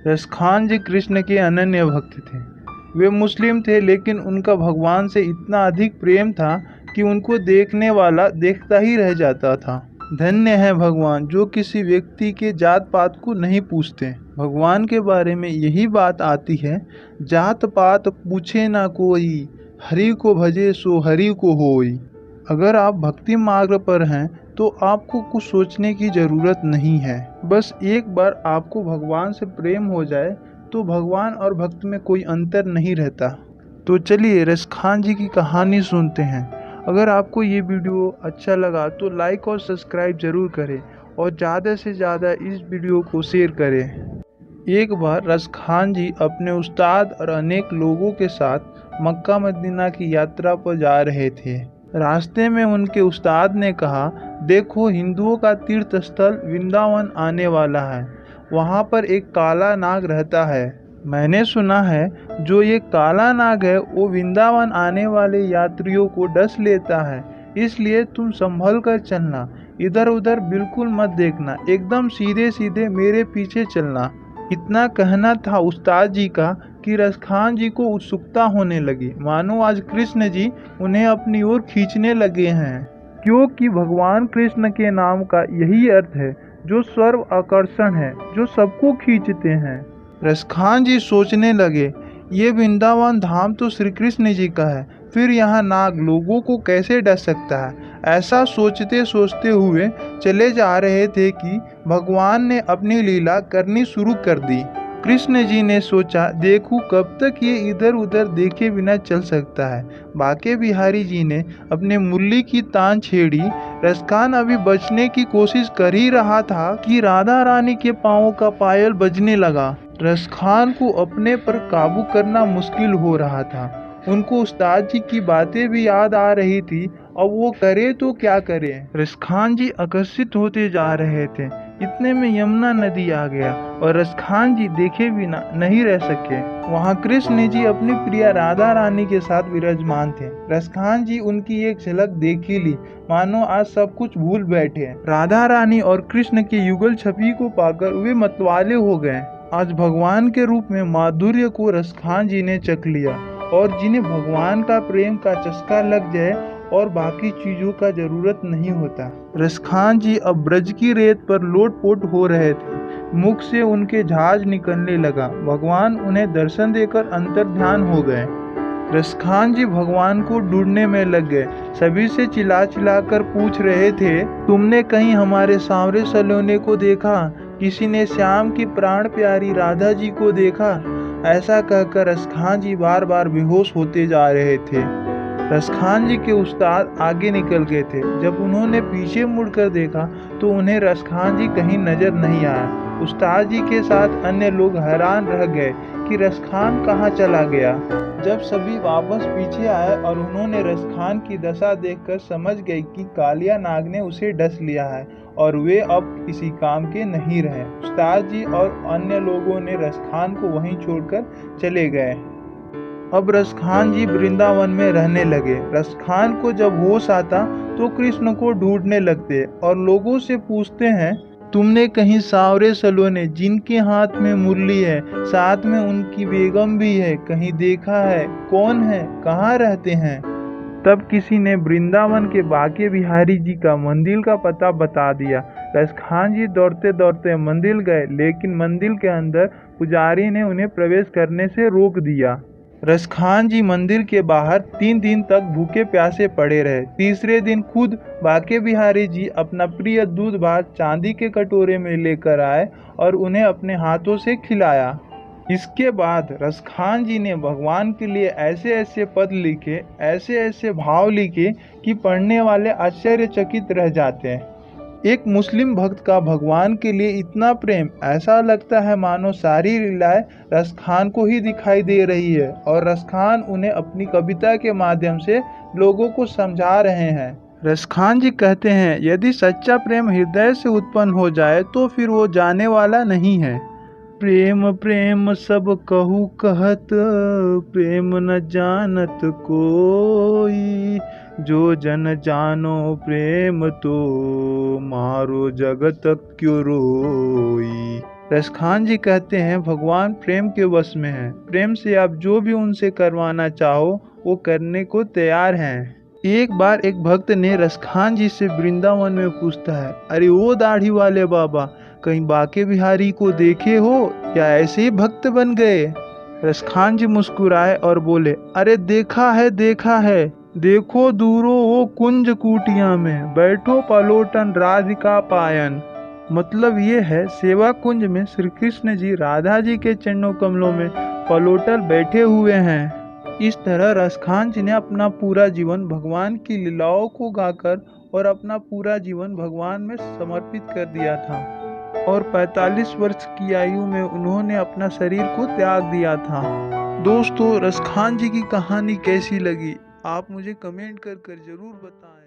रसखान जी कृष्ण के अनन्य भक्त थे। वे मुस्लिम थे, लेकिन उनका भगवान से इतना अधिक प्रेम था कि उनको देखने वाला देखता ही रह जाता था। धन्य है भगवान जो किसी व्यक्ति के जात पात को नहीं पूछते। भगवान के बारे में यही बात आती है, जात पात पूछे ना कोई, हरि को भजे सो हरि को होई। अगर आप भक्ति मार्ग पर हैं तो आपको कुछ सोचने की ज़रूरत नहीं है। बस एक बार आपको भगवान से प्रेम हो जाए तो भगवान और भक्त में कोई अंतर नहीं रहता। तो चलिए रसखान जी की कहानी सुनते हैं। अगर आपको ये वीडियो अच्छा लगा तो लाइक और सब्सक्राइब ज़रूर करें और ज़्यादा से ज़्यादा इस वीडियो को शेयर करें। एक बार रसखान जी अपने उस्ताद और अनेक लोगों के साथ मक्का मदीना की यात्रा पर जा रहे थे। रास्ते में उनके उस्ताद ने कहा, देखो हिंदुओं का तीर्थ स्थल वृंदावन आने वाला है। वहाँ पर एक काला नाग रहता है। मैंने सुना है जो ये काला नाग है वो वृंदावन आने वाले यात्रियों को डस लेता है। इसलिए तुम संभल कर चलना, इधर उधर बिल्कुल मत देखना, एकदम सीधे सीधे मेरे पीछे चलना। इतना कहना था उस्ताद जी का कि रसखान जी को उत्सुकता होने लगी, मानो आज कृष्ण जी उन्हें अपनी ओर खींचने लगे हैं। क्योंकि भगवान कृष्ण के नाम का यही अर्थ है, जो सर्व आकर्षण है, जो सबको खींचते हैं। रसखान जी सोचने लगे, ये वृंदावन धाम तो श्री कृष्ण जी का है, फिर यहाँ नाग लोगों को कैसे डस सकता है। ऐसा सोचते सोचते हुए चले जा रहे थे कि भगवान ने अपनी लीला करनी शुरू कर दी। कृष्ण जी ने सोचा, देखूं कब तक ये इधर उधर देखे बिना चल सकता है। बाके बिहारी जी ने अपने मुरली की तान छेड़ी। रसखान अभी बचने की कोशिश कर ही रहा था कि राधा रानी के पाँवों का पायल बजने लगा। रसखान को अपने पर काबू करना मुश्किल हो रहा था। उनको उस्ताद जी की बातें भी याद आ रही थी। अब वो करे तो क्या करे। रसखान जी आकर्षित होते जा रहे थे। इतने में यमुना नदी आ गया और रसखान जी देखे बिना नहीं रह सके। वहाँ कृष्ण जी अपनी प्रिया राधा रानी के साथ विराजमान थे। रसखान जी उनकी एक झलक देख ही ली, मानो आज सब कुछ भूल बैठे। राधा रानी और कृष्ण के युगल छवि को पाकर वे मतवाले हो गए। आज भगवान के रूप में माधुर्य को रसखान जी ने चख लिया। और जिन्हें भगवान का प्रेम का चस्का लग जाए और बाकी चीजों का जरूरत नहीं होता। रसखान जी अब ब्रज की रेत पर लोटपोट हो रहे थे। मुख से उनके झाज निकलने लगा। भगवान उन्हें दर्शन देकर अंतर ध्यान हो गए। रसखान जी भगवान को ढूंढने में लग गए। सभी से चिल्ला चिल्ला कर पूछ रहे थे, तुमने कहीं हमारे सांवरे सलोने को देखा? किसी ने श्याम की प्राण प्यारी राधा जी को देखा? ऐसा कहकर रसखान जी बार बार बेहोश होते जा रहे थे। रसखान जी के उस्ताद आगे निकल गए थे। जब उन्होंने पीछे मुड़कर देखा तो उन्हें रसखान जी कहीं नजर नहीं आया। उस्ताद जी के साथ अन्य लोग हैरान रह गए कि रसखान कहाँ चला गया। जब सभी वापस पीछे आए और उन्होंने रसखान की दशा देखकर समझ गए कि कालिया नाग ने उसे डस लिया है और वे अब किसी काम के नहीं रहे। उस्ताद जी और अन्य लोगों ने रसखान को वहीं छोड़कर चले गए। अब रसखान जी वृंदावन में रहने लगे। रसखान को जब होश आता तो कृष्ण को ढूंढने लगते और लोगों से पूछते हैं, तुमने कहीं सांवरे सलोने जिनके हाथ में मुरली है, साथ में उनकी बेगम भी है, कहीं देखा है? कौन है? कहाँ रहते हैं? तब किसी ने वृंदावन के बाके बिहारी जी का मंदिर का पता बता दिया। रसखान जी दौड़ते दौड़ते मंदिर गए, लेकिन मंदिर के अंदर पुजारी ने उन्हें प्रवेश करने से रोक दिया। रसखान जी मंदिर के बाहर 3 दिन तक भूखे प्यासे पड़े रहे। तीसरे दिन खुद बाके बिहारी जी अपना प्रिय दूध भात चांदी के कटोरे में लेकर आए और उन्हें अपने हाथों से खिलाया। इसके बाद रसखान जी ने भगवान के लिए ऐसे ऐसे पद लिखे, ऐसे ऐसे भाव लिखे कि पढ़ने वाले आश्चर्यचकित रह जाते हैं। एक मुस्लिम भक्त का भगवान के लिए इतना प्रेम, ऐसा लगता है मानो सारी लीलाएं रसखान को ही दिखाई दे रही है और रसखान उन्हें अपनी कविता के माध्यम से लोगों को समझा रहे हैं। रसखान जी कहते हैं, यदि सच्चा प्रेम हृदय से उत्पन्न हो जाए तो फिर वो जाने वाला नहीं है। प्रेम प्रेम सब कहू कहत, प्रेम न जानत कोई, जो जन जानो प्रेम तो मारो जगत क्यों रोई। रसखान जी कहते हैं भगवान प्रेम के वश में हैं। प्रेम से आप जो भी उनसे करवाना चाहो वो करने को तैयार हैं। एक बार एक भक्त ने रसखान जी से वृंदावन में पूछता है, अरे वो दाढ़ी वाले बाबा, कहीं बाके बिहारी को देखे हो या ऐसे ही भक्त बन गए? रसखान जी मुस्कुराए और बोले, अरे देखा है देखा है, देखो दूरो वो कुंज कुटिया में बैठो पलोटन राधिका पायन। मतलब ये है, सेवा कुंज में श्री कृष्ण जी राधा जी के चरणों कमलों में पलोटल बैठे हुए हैं। इस तरह रसखान जी ने अपना पूरा जीवन भगवान की लीलाओं को गाकर और अपना पूरा जीवन भगवान में समर्पित कर दिया था और 45 वर्ष की आयु में उन्होंने अपना शरीर को त्याग दिया था। दोस्तों, रसखान जी की कहानी कैसी लगी आप मुझे कमेंट कर जरूर बताएं।